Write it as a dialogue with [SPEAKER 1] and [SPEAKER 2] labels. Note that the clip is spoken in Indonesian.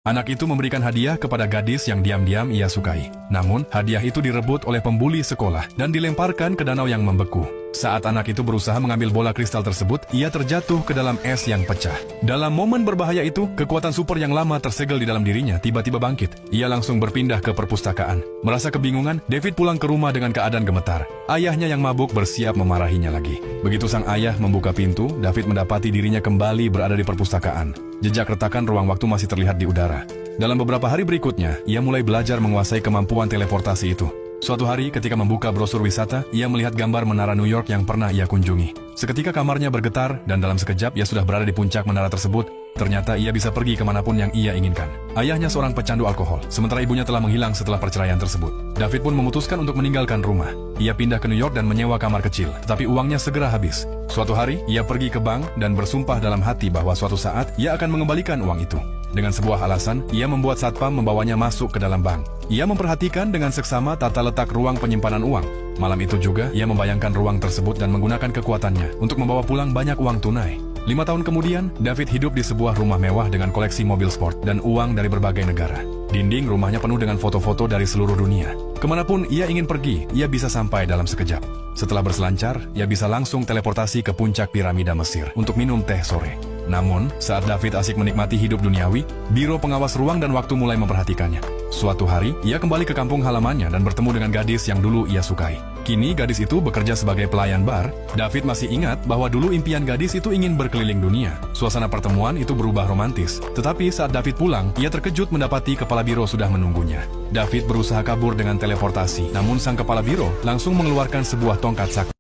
[SPEAKER 1] Anak itu memberikan hadiah kepada gadis yang diam-diam ia sukai. Namun, hadiah itu direbut oleh pembuli sekolah dan dilemparkan ke danau yang membeku. Saat anak itu berusaha mengambil bola kristal tersebut, ia terjatuh ke dalam es yang pecah. Dalam momen berbahaya itu, kekuatan super yang lama tersegel di dalam dirinya tiba-tiba bangkit. Ia langsung berpindah ke perpustakaan. Merasa kebingungan, David pulang ke rumah dengan keadaan gemetar. Ayahnya yang mabuk bersiap memarahinya lagi. Begitu sang ayah membuka pintu, David mendapati dirinya kembali berada di perpustakaan. Jejak retakan ruang waktu masih terlihat di udara. Dalam beberapa hari berikutnya, ia mulai belajar menguasai kemampuan teleportasi itu. Suatu hari ketika membuka brosur wisata, ia melihat gambar menara New York yang pernah ia kunjungi. Seketika kamarnya bergetar dan dalam sekejap ia sudah berada di puncak menara tersebut. Ternyata ia bisa pergi kemanapun yang ia inginkan. Ayahnya seorang pecandu alkohol, sementara ibunya telah menghilang setelah perceraian tersebut. David pun memutuskan untuk meninggalkan rumah. Ia pindah ke New York dan menyewa kamar kecil, tetapi uangnya segera habis. Suatu hari, ia pergi ke bank dan bersumpah dalam hati bahwa suatu saat ia akan mengembalikan uang itu. Dengan sebuah alasan, ia membuat satpam membawanya masuk ke dalam bank. Ia memperhatikan dengan seksama tata letak ruang penyimpanan uang. Malam itu juga, ia membayangkan ruang tersebut dan menggunakan kekuatannya untuk membawa pulang banyak uang tunai. 5 tahun kemudian, David hidup di sebuah rumah mewah dengan koleksi mobil sport dan uang dari berbagai negara. Dinding rumahnya penuh dengan foto-foto dari seluruh dunia. Kemanapun ia ingin pergi, ia bisa sampai dalam sekejap. Setelah berselancar, ia bisa langsung teleportasi ke puncak piramida Mesir untuk minum teh sore. Namun, saat David asik menikmati hidup duniawi, Biro Pengawas Ruang dan Waktu mulai memperhatikannya. Suatu hari, ia kembali ke kampung halamannya dan bertemu dengan gadis yang dulu ia sukai. Kini, gadis itu bekerja sebagai pelayan bar. David masih ingat bahwa dulu impian gadis itu ingin berkeliling dunia. Suasana pertemuan itu berubah romantis. Tetapi saat David pulang, ia terkejut mendapati kepala biro sudah menunggunya. David berusaha kabur dengan teleportasi, namun sang kepala biro langsung mengeluarkan sebuah tongkat sakti.